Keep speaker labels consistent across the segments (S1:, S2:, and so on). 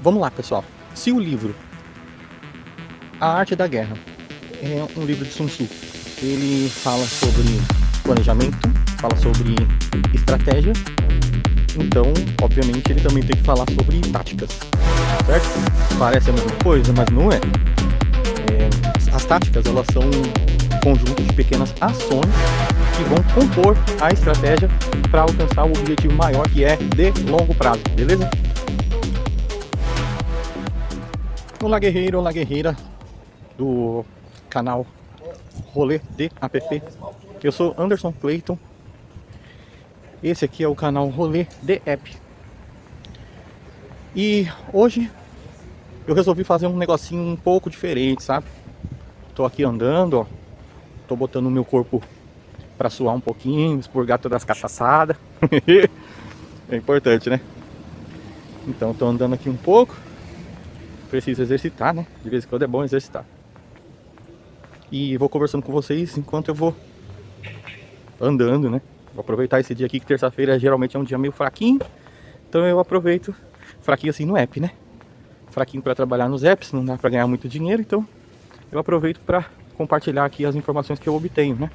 S1: Vamos lá, pessoal. Se o livro A Arte da Guerra é um livro de Sun Tzu, ele fala sobre planejamento, fala sobre estratégia, então, obviamente, ele também tem que falar sobre táticas, certo? Parece a mesma coisa, mas não é. As táticas, elas são um conjunto de pequenas ações que vão compor a estratégia para alcançar o objetivo maior, que é de longo prazo, beleza? Olá, guerreiro, olá, guerreira do canal Rolê de App. Eu sou Anderson Clayton. Esse aqui é o canal Rolê de App. E hoje eu resolvi fazer um negocinho um pouco diferente, sabe? Tô aqui andando, ó. Tô botando o meu corpo pra suar um pouquinho, expurgar todas as cachaçadas. É importante, né? Então tô andando aqui um pouco. Preciso exercitar, né? De vez em quando é bom exercitar. E vou conversando com vocês enquanto eu vou andando, né? Vou aproveitar esse dia aqui, que terça-feira geralmente é um dia meio fraquinho. Então eu aproveito, fraquinho assim no app, né? Fraquinho para trabalhar nos apps, não dá para ganhar muito dinheiro, então eu aproveito para compartilhar aqui as informações que eu obtenho, né?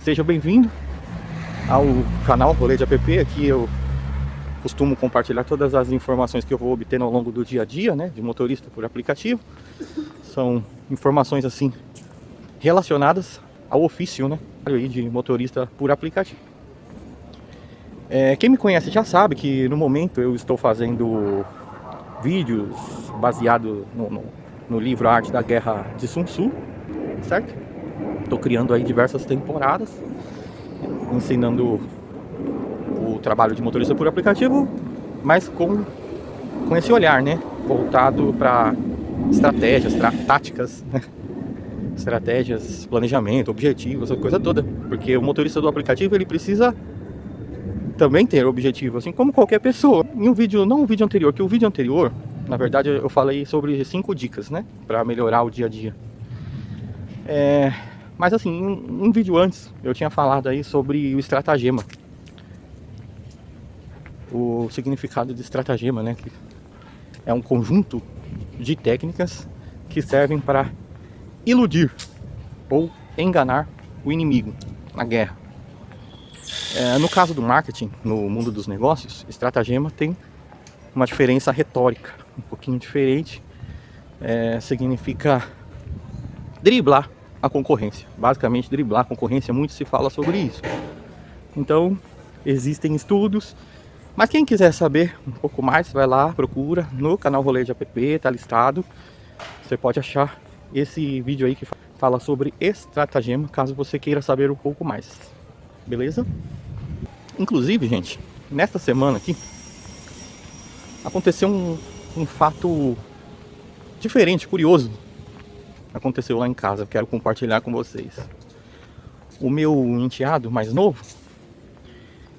S1: Seja bem-vindo ao canal Rolê de App. Aqui eu costumo compartilhar todas as informações que eu vou obtendo ao longo do dia a dia, né? De motorista por aplicativo. São informações assim relacionadas ao ofício, né? De motorista por aplicativo. Quem me conhece já sabe que no momento eu estou fazendo vídeos baseados no livro A Arte da Guerra de Sun Tzu, certo? Estou criando aí diversas temporadas, ensinando o trabalho de motorista por aplicativo, mas com esse olhar, né? Voltado para estratégias, táticas, né? Estratégias, planejamento, objetivos, essa coisa toda. Porque o motorista do aplicativo, ele precisa também ter objetivo, assim como qualquer pessoa. Em um vídeo, não o vídeo anterior, que o vídeo anterior, na verdade, eu falei sobre 5 dicas, né, para melhorar o dia a dia. Mas assim, um vídeo antes, eu tinha falado aí sobre o estratagema. O significado de estratagema, né, que é um conjunto de técnicas que servem para iludir ou enganar o inimigo na guerra. No caso do marketing, no mundo dos negócios, estratagema tem uma diferença retórica um pouquinho diferente. Significa driblar a concorrência. Basicamente, driblar a concorrência, muito se fala sobre isso. Então, existem estudos, mas quem quiser saber um pouco mais, vai lá, procura no canal Rolê de App, tá listado. Você pode achar esse vídeo aí que fala sobre estratagema, caso você queira saber um pouco mais. Beleza? Inclusive, gente, nesta semana aqui aconteceu um fato diferente, curioso. Aconteceu lá em casa, eu quero compartilhar com vocês. O meu enteado mais novo,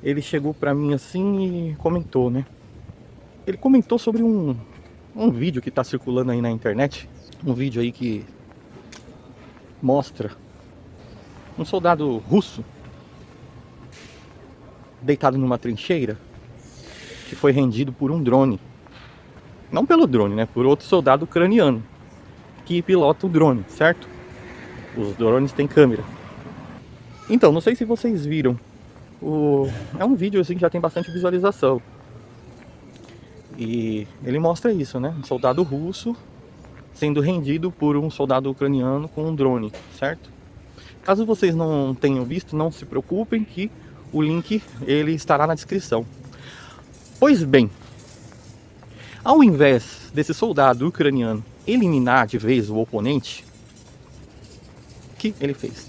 S1: ele chegou pra mim assim e comentou, né? Ele comentou sobre um vídeo que tá circulando aí na internet. Um vídeo aí que mostra um soldado russo deitado numa trincheira que foi rendido por um drone. Não pelo drone, né? Por outro soldado ucraniano que pilota o drone, certo? Os drones têm câmera. Então, não sei se vocês viram. É um vídeo assim que já tem bastante visualização. E ele mostra isso, né? Um soldado russo sendo rendido por um soldado ucraniano com um drone, certo? Caso vocês não tenham visto, não se preocupem que o link ele estará na descrição. Pois bem, ao invés desse soldado ucraniano eliminar de vez o oponente, o que ele fez?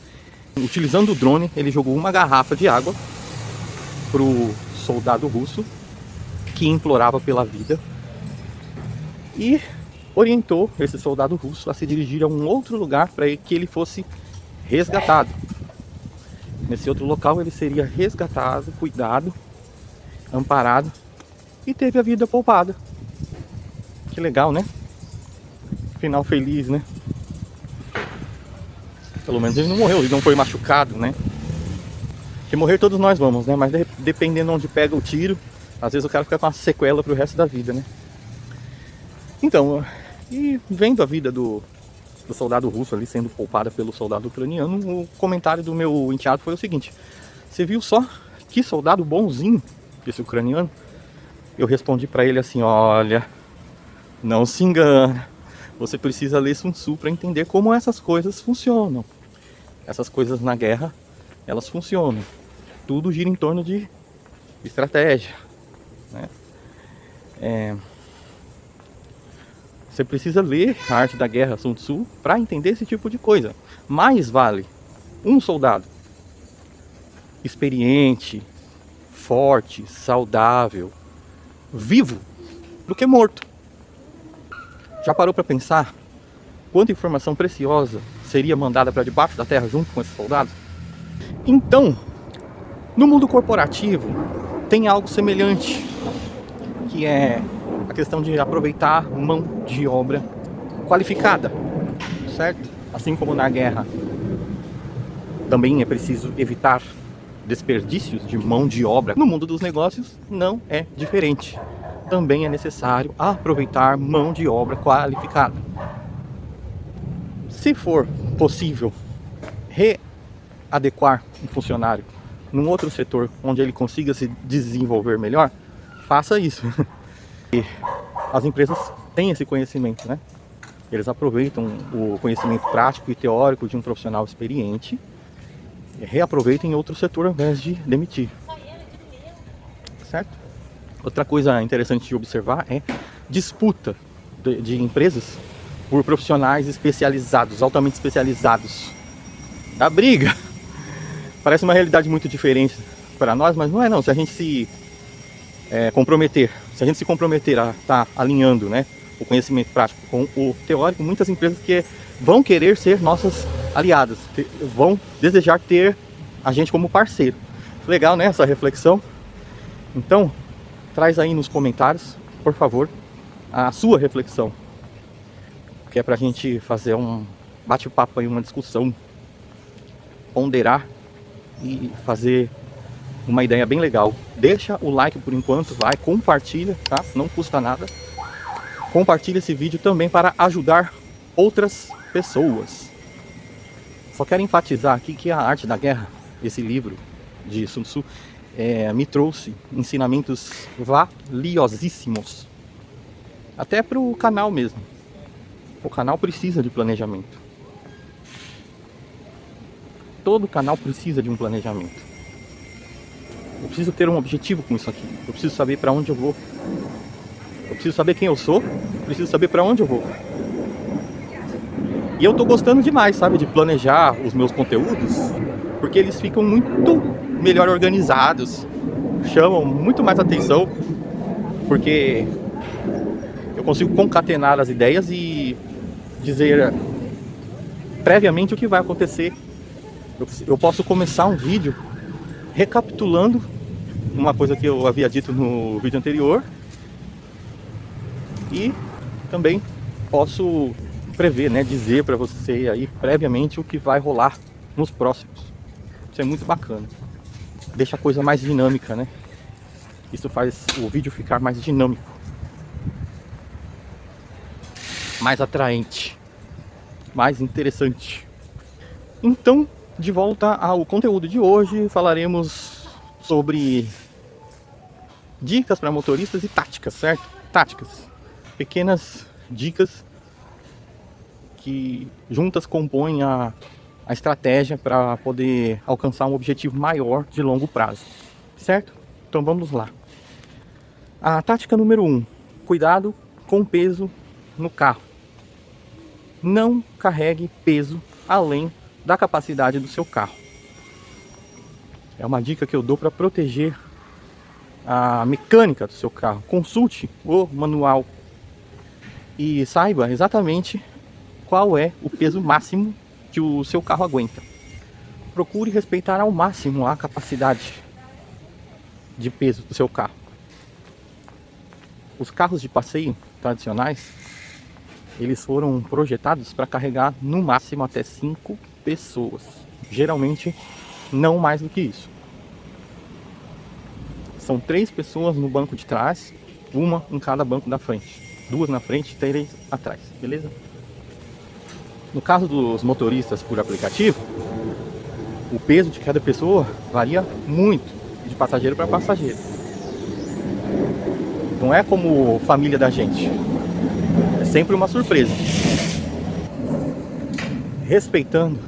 S1: Utilizando o drone, ele jogou uma garrafa de água pro soldado russo que implorava pela vida e orientou esse soldado russo a se dirigir a um outro lugar para que ele fosse resgatado. Nesse outro local ele seria resgatado, cuidado, amparado e teve a vida poupada. Que legal, né? Final feliz, né? Pelo menos ele não morreu, ele não foi machucado, né? Que morrer todos nós vamos, né? Mas dependendo de onde pega o tiro, às vezes o cara fica com uma sequela pro resto da vida, né? Então, e vendo a vida do soldado russo ali sendo poupada pelo soldado ucraniano, o comentário do meu enteado foi o seguinte: você viu só que soldado bonzinho esse ucraniano? Eu respondi pra ele assim: olha, não se engana, você precisa ler Sun Tzu para entender como essas coisas funcionam. Essas coisas na guerra, elas funcionam. Tudo gira em torno de estratégia, né? Você precisa ler a Arte da Guerra, Sun Tzu, para entender esse tipo de coisa. Mais vale um soldado experiente, forte, saudável, vivo, do que morto. Já parou para pensar quanta informação preciosa seria mandada para debaixo da terra junto com esses soldados? Então, no mundo corporativo, tem algo semelhante, que é a questão de aproveitar mão de obra qualificada, certo? Assim como na guerra também é preciso evitar desperdícios de mão de obra, no mundo dos negócios não é diferente. Também é necessário aproveitar mão de obra qualificada. Se for possível readequar um funcionário num outro setor onde ele consiga se desenvolver melhor, faça isso. E as empresas têm esse conhecimento, né? Eles aproveitam o conhecimento prático e teórico de um profissional experiente e reaproveitam em outro setor ao invés de demitir. Certo? Outra coisa interessante de observar é disputa de empresas por profissionais especializados, altamente especializados. A briga parece uma realidade muito diferente para nós, mas não é não. Se a gente se comprometer a estar alinhando, né, o conhecimento prático com o teórico, muitas empresas que vão querer ser nossas aliadas, vão desejar ter a gente como parceiro. Legal, né, essa reflexão? Então, traz aí nos comentários, por favor, a sua reflexão, que é pra gente fazer um bate-papo aí, uma discussão, ponderar e fazer uma ideia bem legal. Deixa o like por enquanto, vai, compartilha, tá? Não custa nada. Compartilha esse vídeo também para ajudar outras pessoas. Só quero enfatizar aqui que a Arte da Guerra, esse livro de Sun Tzu, me trouxe ensinamentos valiosíssimos. Até para o canal mesmo. O canal precisa de planejamento. Todo canal precisa de um planejamento. Eu preciso ter um objetivo com isso aqui. Eu preciso saber para onde eu vou. Eu preciso saber quem eu sou. Eu preciso saber para onde eu vou. E eu tô gostando demais, sabe, de planejar os meus conteúdos, porque eles ficam muito melhor organizados, chamam muito mais atenção, porque eu consigo concatenar as ideias e dizer previamente o que vai acontecer. Eu posso começar um vídeo recapitulando uma coisa que eu havia dito no vídeo anterior, e também posso prever, né, dizer para você aí previamente o que vai rolar nos próximos. Isso é muito bacana. Deixa a coisa mais dinâmica, né? Isso faz o vídeo ficar mais dinâmico, mais atraente, mais interessante. Então, de volta ao conteúdo de hoje, falaremos sobre dicas para motoristas e táticas, certo? Táticas, pequenas dicas que juntas compõem a estratégia para poder alcançar um objetivo maior de longo prazo, certo? Então vamos lá. A tática número 1, cuidado com o peso no carro. Não carregue peso além da capacidade do seu carro. É uma dica que eu dou para proteger a mecânica do seu carro. Consulte o manual e saiba exatamente qual é o peso máximo que o seu carro aguenta. Procure respeitar ao máximo a capacidade de peso do seu carro. Os carros de passeio tradicionais, eles foram projetados para carregar no máximo até 5 pessoas. Geralmente não mais do que isso. São 3 pessoas no banco de trás, uma em cada banco da frente. 2 na frente e 3 atrás, beleza? No caso dos motoristas por aplicativo, o peso de cada pessoa varia muito de passageiro para passageiro. Não é como família da gente, é sempre uma surpresa. Respeitando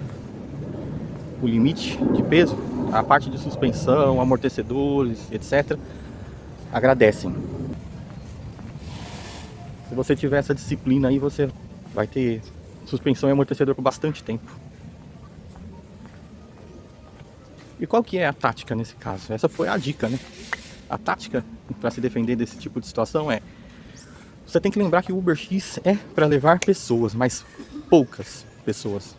S1: o limite de peso, a parte de suspensão, amortecedores, etc., agradecem. Se você tiver essa disciplina aí, você vai ter suspensão e amortecedor por bastante tempo. E qual que é a tática nesse caso? Essa foi a dica, né? A tática para se defender desse tipo de situação é: você tem que lembrar que o Uber X é para levar pessoas, mas poucas pessoas.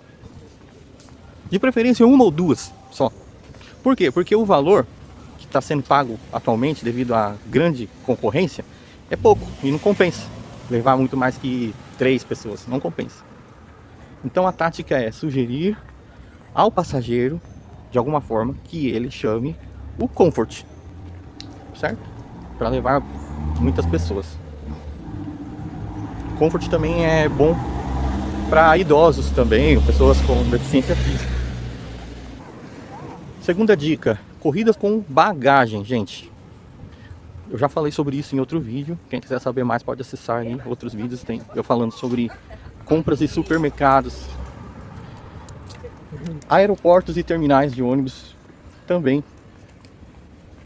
S1: De preferência 1 ou 2 só. Por quê? Porque o valor que está sendo pago atualmente devido à grande concorrência é pouco e não compensa levar muito mais que 3 pessoas, não compensa. Então a tática é sugerir ao passageiro, de alguma forma, que ele chame o Comfort, certo? Para levar muitas pessoas. Comfort também é bom para idosos também, pessoas com deficiência física. Segunda dica, corridas com bagagem, gente. Eu já falei sobre isso em outro vídeo. Quem quiser saber mais pode acessar aí outros vídeos. Tem eu falando sobre compras em supermercados, aeroportos e terminais de ônibus também.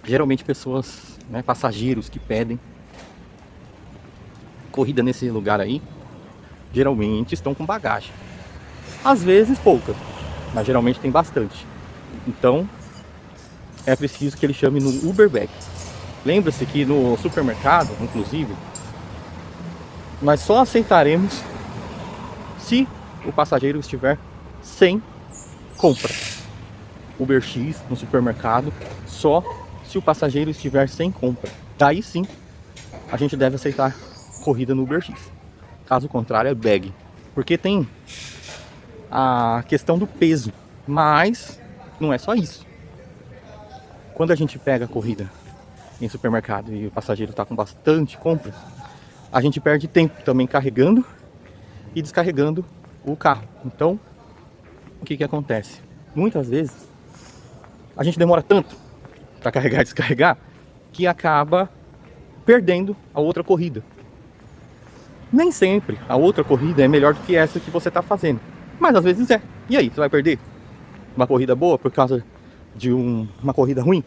S1: Geralmente pessoas, né, passageiros que pedem corrida nesse lugar aí, geralmente estão com bagagem. Às vezes pouca, mas geralmente tem bastante. Então é preciso que ele chame no Uber Bag. Lembra-se que no supermercado, inclusive, nós só aceitaremos se o passageiro estiver sem compra. Uber X no supermercado só se o passageiro estiver sem compra. Daí sim a gente deve aceitar corrida no Uber X. Caso contrário é bag. Porque tem a questão do peso, mas não é só isso. Quando a gente pega a corrida em supermercado e o passageiro está com bastante compra, a gente perde tempo também carregando e descarregando o carro. Então, o que acontece? Muitas vezes a gente demora tanto para carregar e descarregar que acaba perdendo a outra corrida. Nem sempre a outra corrida é melhor do que essa que você está fazendo, mas às vezes é. E aí, você vai perder uma corrida boa por causa de uma corrida ruim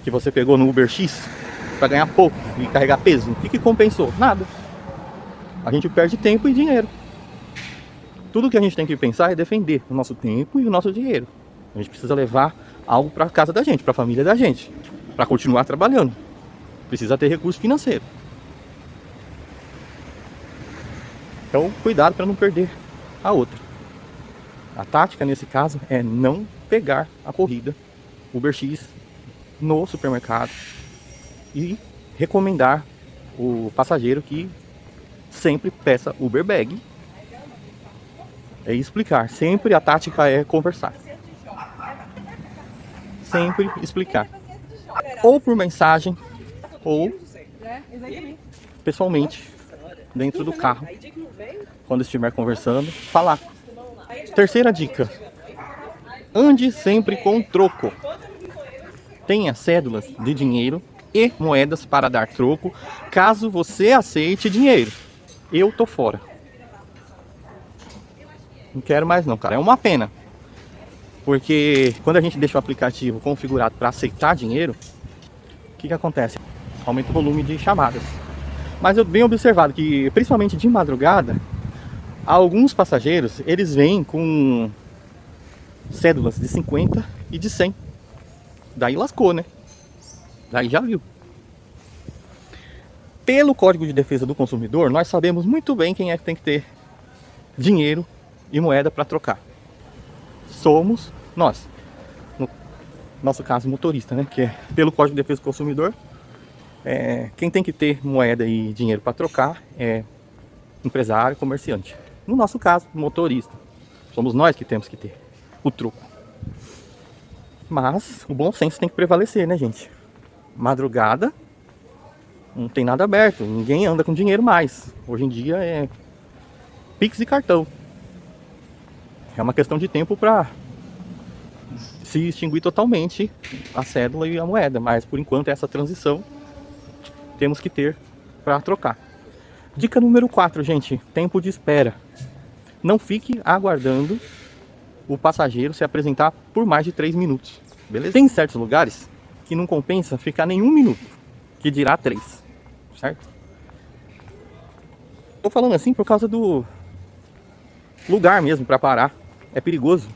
S1: que você pegou no Uber X para ganhar pouco e carregar peso? O que compensou? Nada. A gente perde tempo e dinheiro. Tudo que a gente tem que pensar é defender o nosso tempo e o nosso dinheiro. A gente precisa levar algo para casa da gente, para a família da gente, para continuar trabalhando. Precisa ter recurso financeiro. Então, cuidado para não perder a outra. A tática nesse caso é não pegar a corrida Uber X no supermercado e recomendar o passageiro que sempre peça Uber Bag. É explicar. Sempre a tática é conversar. Sempre explicar. Ou por mensagem, ou pessoalmente, dentro do carro, quando estiver conversando, falar. Terceira dica: ande sempre com troco. Tenha cédulas de dinheiro e moedas para dar troco, caso você aceite dinheiro. Eu tô fora. Não quero mais não, cara. É uma pena. Porque quando a gente deixa o aplicativo configurado para aceitar dinheiro, o que acontece? Aumenta o volume de chamadas. Mas eu tenho observado que, principalmente de madrugada, alguns passageiros, eles vêm com cédulas de 50 e de 100. Daí lascou, né? Daí já viu. Pelo Código de Defesa do Consumidor, nós sabemos muito bem quem é que tem que ter dinheiro e moeda para trocar. Somos nós. No nosso caso, motorista, né? Que é pelo Código de Defesa do Consumidor, quem tem que ter moeda e dinheiro para trocar é empresário, comerciante. No nosso caso, motorista. Somos nós que temos que ter o troco. Mas o bom senso tem que prevalecer, né, gente? Madrugada, Não tem nada aberto, ninguém anda com dinheiro mais. Hoje em dia é Pix e cartão. É uma questão de tempo para se extinguir totalmente a cédula e a moeda, mas por enquanto essa transição temos que ter para trocar. Dica número 4, gente, tempo de espera. Não fique aguardando o passageiro se apresentar por mais de 3 minutos, beleza? Tem certos lugares que não compensa ficar nem 1 minuto, que dirá 3, certo? Tô falando assim por causa do lugar mesmo para parar. É perigoso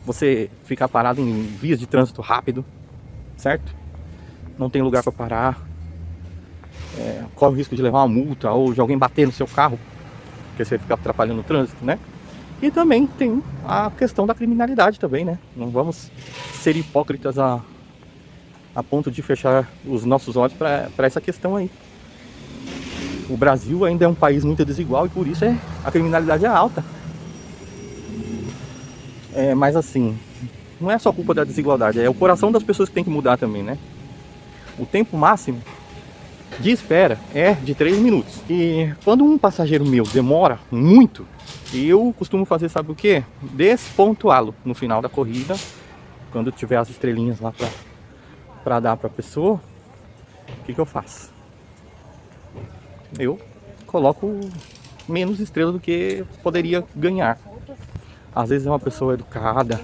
S1: você ficar parado em vias de trânsito rápido, certo? Não tem lugar para parar, corre o risco de levar uma multa ou de alguém bater no seu carro, porque você fica atrapalhando o trânsito, né? E também tem a questão da criminalidade também, né? Não vamos ser hipócritas a ponto de fechar os nossos olhos para essa questão aí. O Brasil ainda é um país muito desigual e por isso a criminalidade é alta. Mas assim, não é só culpa da desigualdade, é o coração das pessoas que tem que mudar também, né? O tempo máximo de espera é de 3 minutos. E quando um passageiro meu demora muito, eu costumo fazer, sabe o que? Despontuá-lo no final da corrida, quando tiver as estrelinhas lá pra dar pra pessoa. O que eu faço? Eu coloco menos estrelas do que poderia ganhar. Às vezes é uma pessoa educada,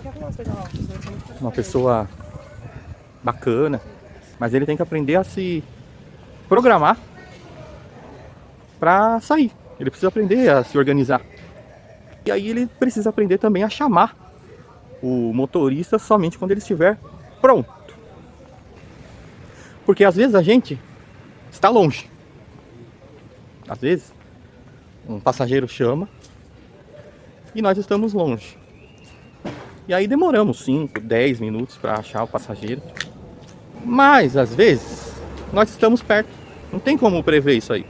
S1: uma pessoa bacana, mas ele tem que aprender a se programar para sair. Ele precisa aprender a se organizar. E aí ele precisa aprender também a chamar o motorista somente quando ele estiver pronto. Porque às vezes a gente está longe. Às vezes um passageiro chama e nós estamos longe. E aí demoramos 5, 10 minutos para achar o passageiro. Mas às vezes nós estamos perto. Não tem como prever isso aí.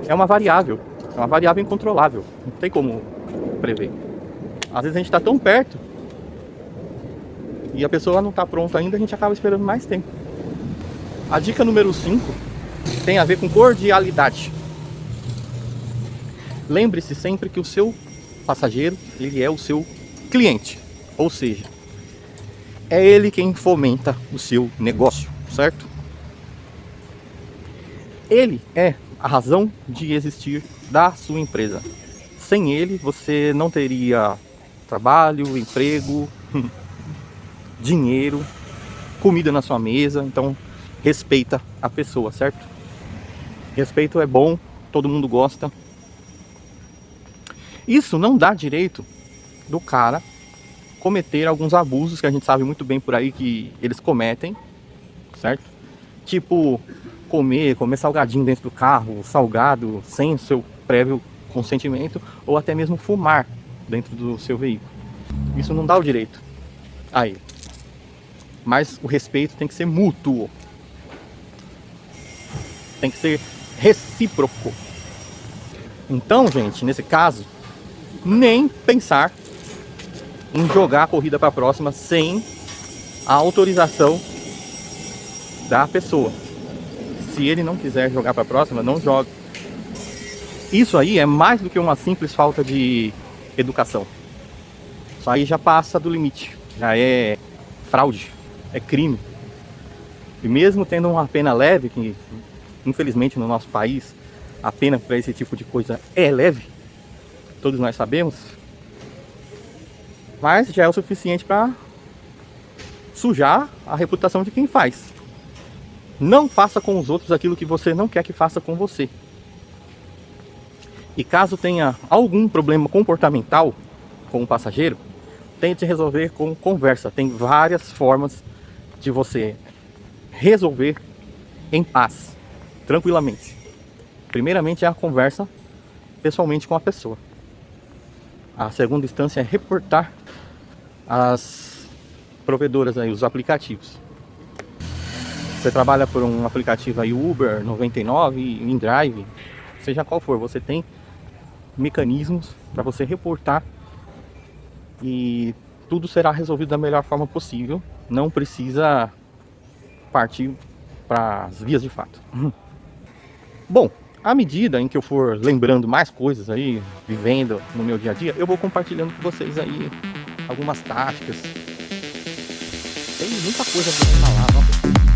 S1: É uma variável incontrolável. Não tem como prever. Às vezes a gente está tão perto e a pessoa não está pronta ainda, a gente acaba esperando mais tempo. A dica número 5 tem a ver com cordialidade. Lembre-se sempre que o seu passageiro, ele é o seu cliente. Ou seja, é ele quem fomenta o seu negócio, certo? Ele é a razão de existir da sua empresa. Sem ele, você não teria trabalho, emprego, dinheiro, comida na sua mesa. Então, respeita a pessoa, certo? Respeito é bom, todo mundo gosta. Isso não dá direito do cara cometer alguns abusos que a gente sabe muito bem por aí que eles cometem, certo? Tipo, comer salgadinho dentro do carro, salgado, sem o seu prévio consentimento, ou até mesmo fumar dentro do seu veículo. Isso não dá o direito a ele. Mas o respeito tem que ser mútuo. Tem que ser recíproco. Então, gente, nesse caso, nem pensar em jogar a corrida para a próxima sem a autorização da pessoa. Se ele não quiser jogar para a próxima, não jogue. Isso aí é mais do que uma simples falta de educação. Isso aí já passa do limite. Já é fraude, é crime. E mesmo tendo uma pena leve, que infelizmente no nosso país a pena para esse tipo de coisa é leve, todos nós sabemos, mas já é o suficiente para sujar a reputação de quem faz. Não faça com os outros aquilo que você não quer que faça com você. E caso tenha algum problema comportamental com o passageiro, tente resolver com conversa. Tem várias formas de você resolver em paz, tranquilamente. Primeiramente é a conversa pessoalmente com a pessoa. A segunda instância é reportar as provedoras aí, os aplicativos. Você trabalha por um aplicativo aí, Uber, 99, InDrive, seja qual for, você tem mecanismos para você reportar e tudo será resolvido da melhor forma possível. Não precisa partir para as vias de fato. Bom, à medida em que eu for lembrando mais coisas aí, vivendo no meu dia a dia, eu vou compartilhando com vocês aí algumas táticas. Tem muita coisa pra falar, nossa.